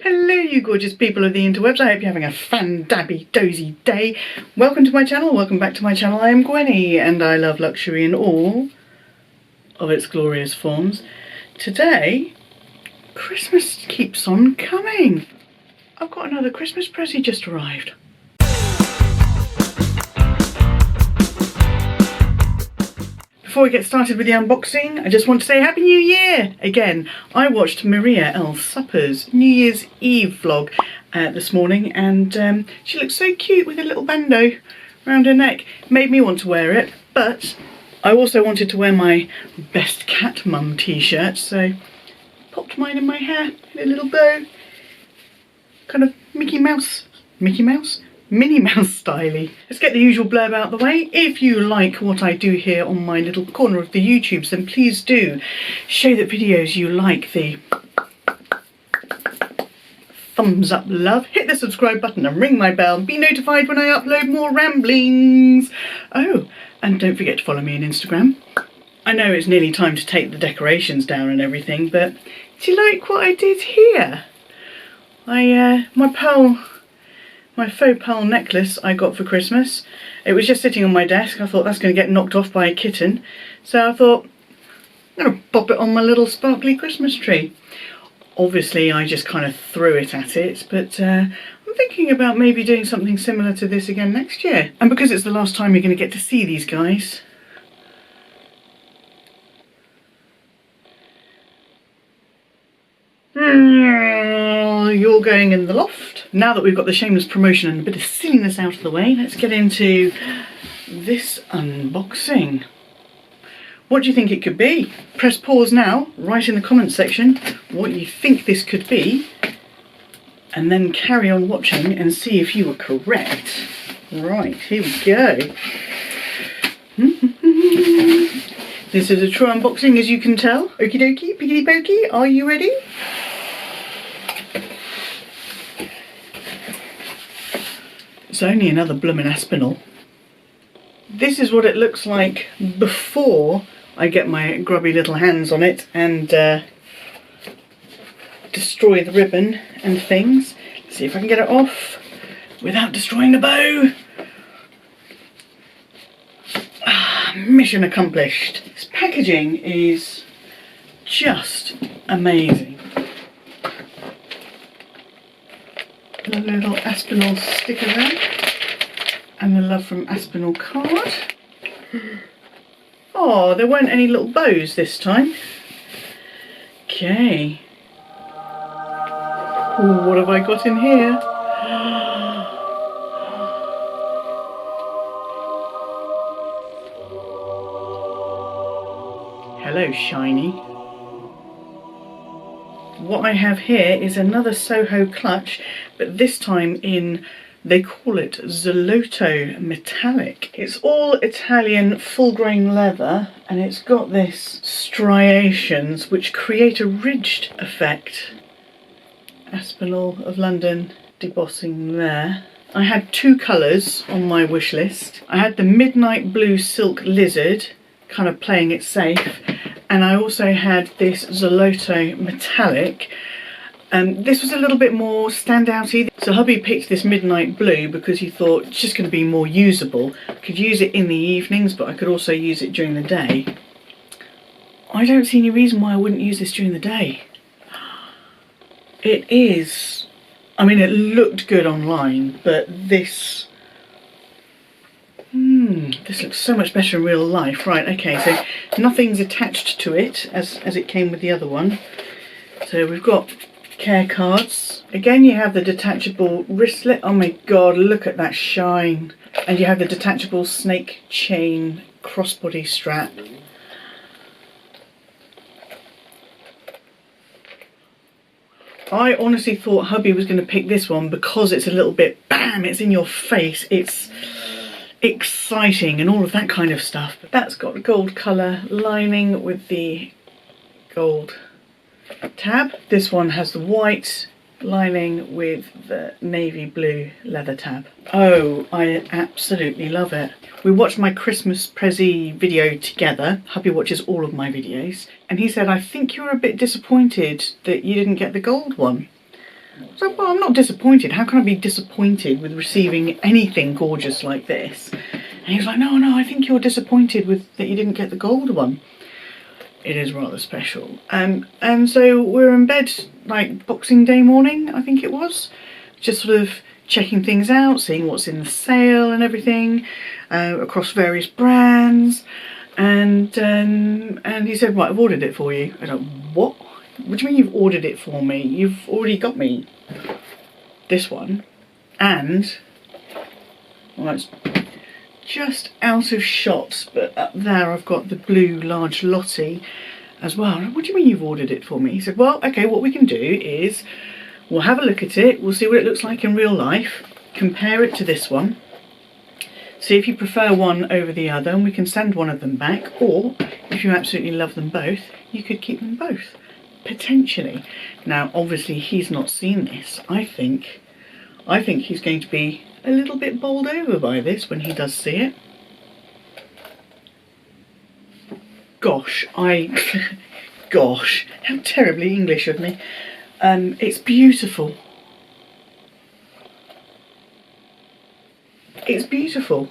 Hello you gorgeous people of the interwebs, I hope you're having a fan-dabby dozy day. Welcome to my channel, welcome back to my channel. I am Gwenny and I love luxury in all of its glorious forms. Today, Christmas keeps on coming. I've got another Christmas pressie just arrived. Before we get started with the unboxing, I just want to say Happy New Year! Again, I watched Maria L. Supper's New Year's Eve vlog this morning and she looked so cute with a little bandeau around her neck. Made me want to wear it, but I also wanted to wear my Best Cat Mum t-shirt, so popped mine in my hair in a little bow. Kind of Minnie Mouse styly. Let's get the usual blurb out of the way. If you like what I do here on my little corner of the YouTubes, then please do show that videos you like the thumbs up love, hit the subscribe button and ring my bell and be notified when I upload more ramblings. Oh, and don't forget to follow me on Instagram. I know it's nearly time to take the decorations down and everything, but do you like what I did here? My faux pearl necklace I got for Christmas. It was just sitting on my desk. I thought that's going to get knocked off by a kitten. So I thought, I'm going to pop it on my little sparkly Christmas tree. Obviously I just kind of threw it at it, but I'm thinking about maybe doing something similar to this again next year. And because it's the last time you're going to get to see these guys, you're going in the loft. Now that we've got the shameless promotion and a bit of silliness out of the way, let's get into this unboxing. What do you think it could be? Press pause now, write in the comments section what you think this could be, and then carry on watching and see if you were correct. Right, here we go. This is a true unboxing, as you can tell. Okie dokie, piggity pokey, are you ready? It's only another bloomin' Aspinal. This is what it looks like before I get my grubby little hands on it and destroy the ribbon and things. Let's see if I can get it off without destroying the bow. Mission accomplished. This packaging is just amazing. A little Aspinal sticker there, and the Love from Aspinal card. Oh, there weren't any little bows this time. Okay. Ooh, what have I got in here? Hello, shiny. What I have here is another Soho clutch, but this time in, they call it Zolotto metallic. It's all Italian full grain leather and it's got this striations which create a ridged effect. Aspinal of London debossing there. I had two colours on my wish list. I had the midnight blue silk lizard, kind of playing it safe, and I also had this Zolotto metallic. This was a little bit more standouty. So hubby picked this midnight blue because he thought it's just going to be more usable. I could use it in the evenings, but I could also use it during the day. I don't see any reason why I wouldn't use this during the day. It is, I mean, it looked good online, but this looks so much better in real life. Right, okay, so nothing's attached to it as it came with the other one. So we've got care cards. Again, you have the detachable wristlet. Oh my god, look at that shine. And you have the detachable snake chain crossbody strap. I honestly thought hubby was going to pick this one because it's a little bit, bam, it's in your face, it's exciting and all of that kind of stuff. But that's got gold colour lining with the gold tab. This one has the white lining with the navy blue leather tab. Oh, I absolutely love it. We watched my Christmas pressie video together. Hubby watches all of my videos, and he said, I think you were a bit disappointed that you didn't get the gold one. So, well, I'm not disappointed. How can I be disappointed with receiving anything gorgeous like this? And he was like, no, I think you're disappointed with that you didn't get the gold one. It is rather special. And so we're in bed like Boxing Day morning, I think it was, just sort of checking things out, seeing what's in the sale and everything, across various brands. And he said, right, I've ordered it for you. I don't, what? What do you mean you've ordered it for me? You've already got me this one. And, well, it's just out of shot, but up there I've got the blue large Lottie as well. What do you mean you've ordered it for me? He said, well, okay, what we can do is we'll have a look at it, we'll see what it looks like in real life, compare it to this one, see if you prefer one over the other, and we can send one of them back, or if you absolutely love them both, you could keep them both, potentially. Now, obviously, he's not seen this. I think he's going to be a little bit bowled over by this when he does see it. Gosh, gosh, how terribly English of me. It's beautiful. It's beautiful.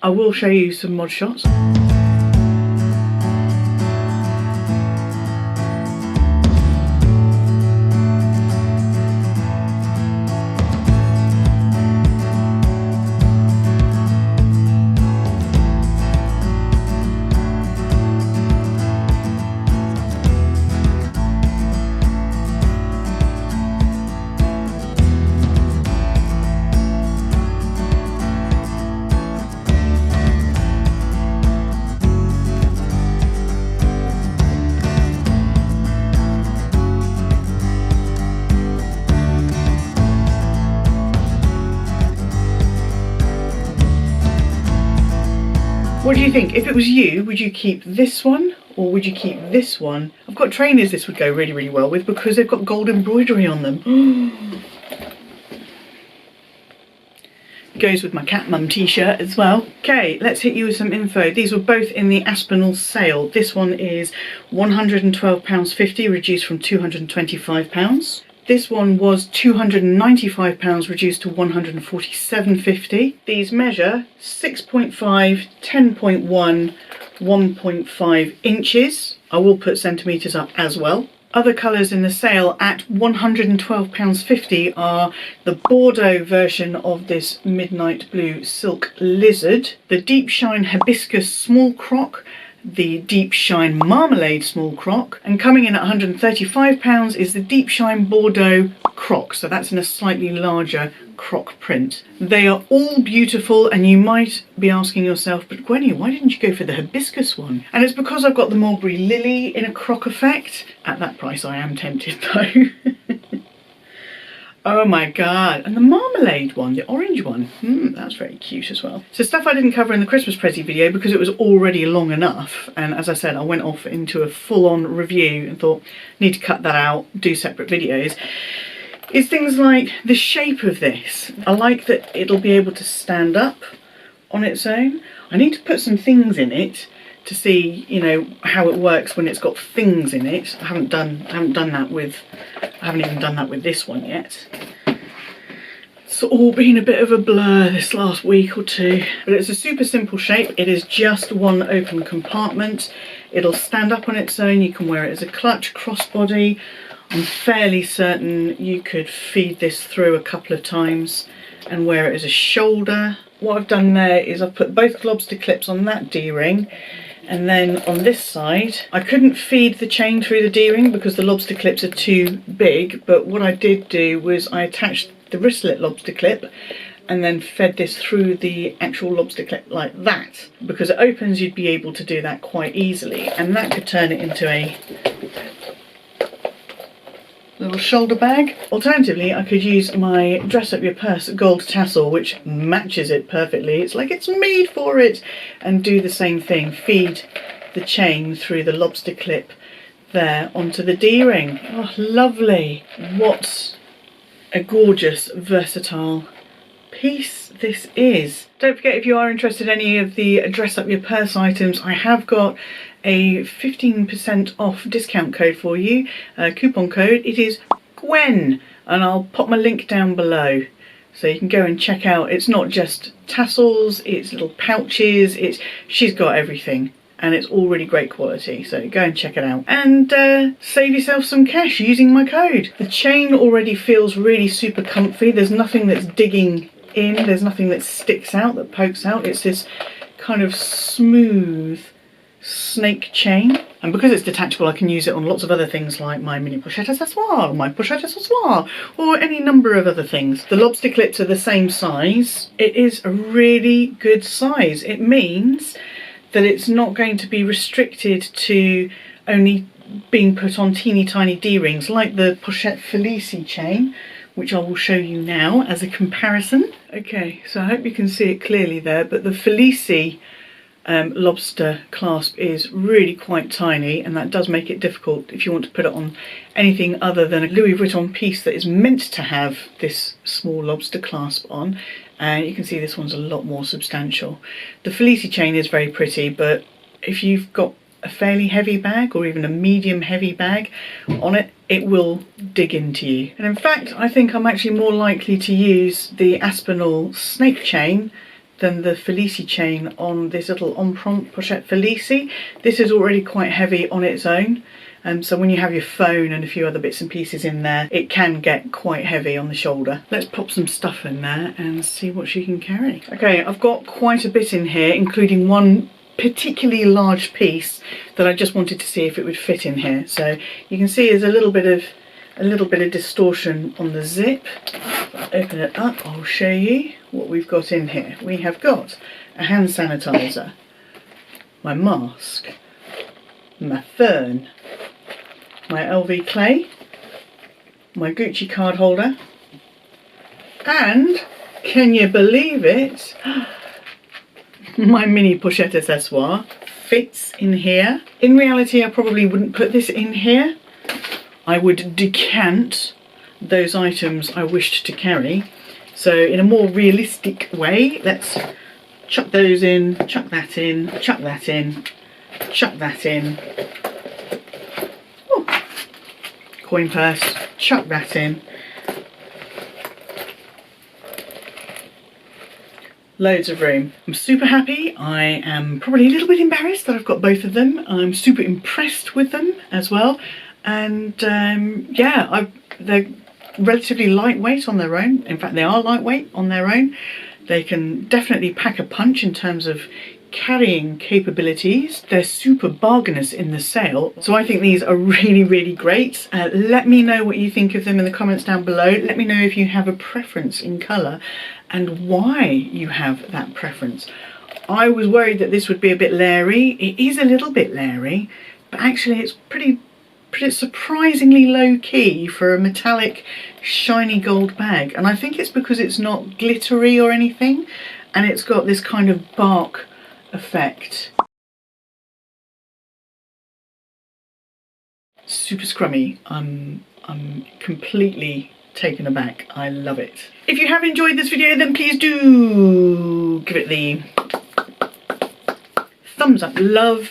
I will show you some mod shots. What do you think? If it was you, would you keep this one or would you keep this one? I've got trainers this would go really, really well with because they've got gold embroidery on them. Goes with my cat mum t-shirt as well. Okay, let's hit you with some info. These were both in the Aspinal sale. This one is £112.50, reduced from £225. This one was £295, reduced to £147.50. These measure 6.5, 10.1, 1.5 inches. I will put centimetres up as well. Other colours in the sale at £112.50 are the Bordeaux version of this midnight blue silk lizard, the deep shine hibiscus small croc, the deep shine marmalade small croc, and coming in at £135 is the deep shine Bordeaux croc, so that's in a slightly larger croc print. They are all beautiful, and you might be asking yourself, but Gwenny, why didn't you go for the hibiscus one? And it's because I've got the mulberry lily in a croc effect. At that price I am tempted though. Oh my god, and the marmalade one, the orange one, that's very cute as well. So stuff I didn't cover in the Christmas Prezi video because it was already long enough, and as I said, I went off into a full-on review and thought, need to cut that out, do separate videos, is things like the shape of this. I like that it'll be able to stand up on its own. I need to put some things in it to see, you know, how it works when it's got things in it. I haven't even done that with this one yet. It's all been a bit of a blur this last week or two, but it's a super simple shape. It is just one open compartment. It'll stand up on its own. You can wear it as a clutch, crossbody. I'm fairly certain you could feed this through a couple of times and wear it as a shoulder. What I've done there is I've put both lobster clips on that D-ring, and then on this side, I couldn't feed the chain through the D-ring because the lobster clips are too big, but what I did do was I attached the wristlet lobster clip and then fed this through the actual lobster clip like that. Because it opens, you'd be able to do that quite easily, and that could turn it into a little shoulder bag. Alternatively, I could use my Dress Up Your Purse gold tassel, which matches it perfectly. It's like it's made for it, and do the same thing. Feed the chain through the lobster clip there onto the D-ring. Oh, lovely. What a gorgeous, versatile piece this is. Don't forget, if you are interested in any of the Dress Up Your Purse items, I have got a 15% off discount code for you, coupon code. It is Gwen, and I'll pop my link down below so you can go and check out. It's not just tassels, it's little pouches, she's got everything, and it's all really great quality, so go and check it out and save yourself some cash using my code. The chain already feels really super comfy. There's nothing that's digging in, there's nothing that sticks out, that pokes out. It's this kind of smooth snake chain, and because it's detachable I can use it on lots of other things like my mini pochette accessoire, my pochette accessoire, or any number of other things. The lobster clips are the same size. It is a really good size. It means that it's not going to be restricted to only being put on teeny tiny D-rings like the Pochette Felicie chain, which I will show you now as a comparison. Okay, so I hope you can see it clearly there, but the Felicie lobster clasp is really quite tiny, and that does make it difficult if you want to put it on anything other than a Louis Vuitton piece that is meant to have this small lobster clasp on. And you can see this one's a lot more substantial. The Felicie chain is very pretty, but if you've got a fairly heavy bag or even a medium heavy bag on it, it will dig into you. And in fact, I think I'm actually more likely to use the Aspinal snake chain than the Felicie chain on this little Empreinte Pochette Felicie. This is already quite heavy on its own, and so when you have your phone and a few other bits and pieces in there, it can get quite heavy on the shoulder. Let's pop some stuff in there and see what she can carry. Okay, I've got quite a bit in here, including one particularly large piece that I just wanted to see if it would fit in here. So you can see there's a little bit of distortion on the zip. If I open it up, I'll show you what we've got in here. We have got a hand sanitizer, my mask, my fern, my LV clay, my Gucci card holder, and can you believe it? My mini pochette accessoire fits in here. In reality, I probably wouldn't put this in here. I would decant those items I wished to carry. So in a more realistic way, let's chuck those in, chuck that in, chuck that in, chuck that in. Ooh. Coin purse, chuck that in. Loads of room. I'm super happy. I am probably a little bit embarrassed that I've got both of them. I'm super impressed with them as well. And yeah, they're relatively lightweight on their own. In fact, they are lightweight on their own. They can definitely pack a punch in terms of carrying capabilities. They're super bargainous in the sale, so I think these are really, really great. Let me know what you think of them in the comments down below. Let me know if you have a preference in colour and why you have that preference. I was worried that this would be a bit leery. It is a little bit leery, but actually it's pretty surprisingly low key for a metallic shiny gold bag, and I think it's because it's not glittery or anything, and it's got this kind of bark effect. Super scrummy. I'm completely taken aback. I love it. If you have enjoyed this video, then please do give it the thumbs up love.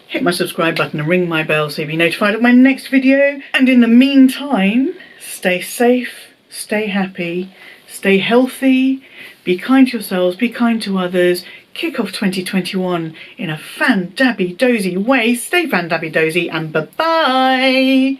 Hit my subscribe button and ring my bell so you'll be notified of my next video. And in the meantime, stay safe, stay happy, stay healthy, be kind to yourselves, be kind to others. Kick off 2021 in a fan-dabby-dozy way. Stay fan-dabby-dozy and bye-bye.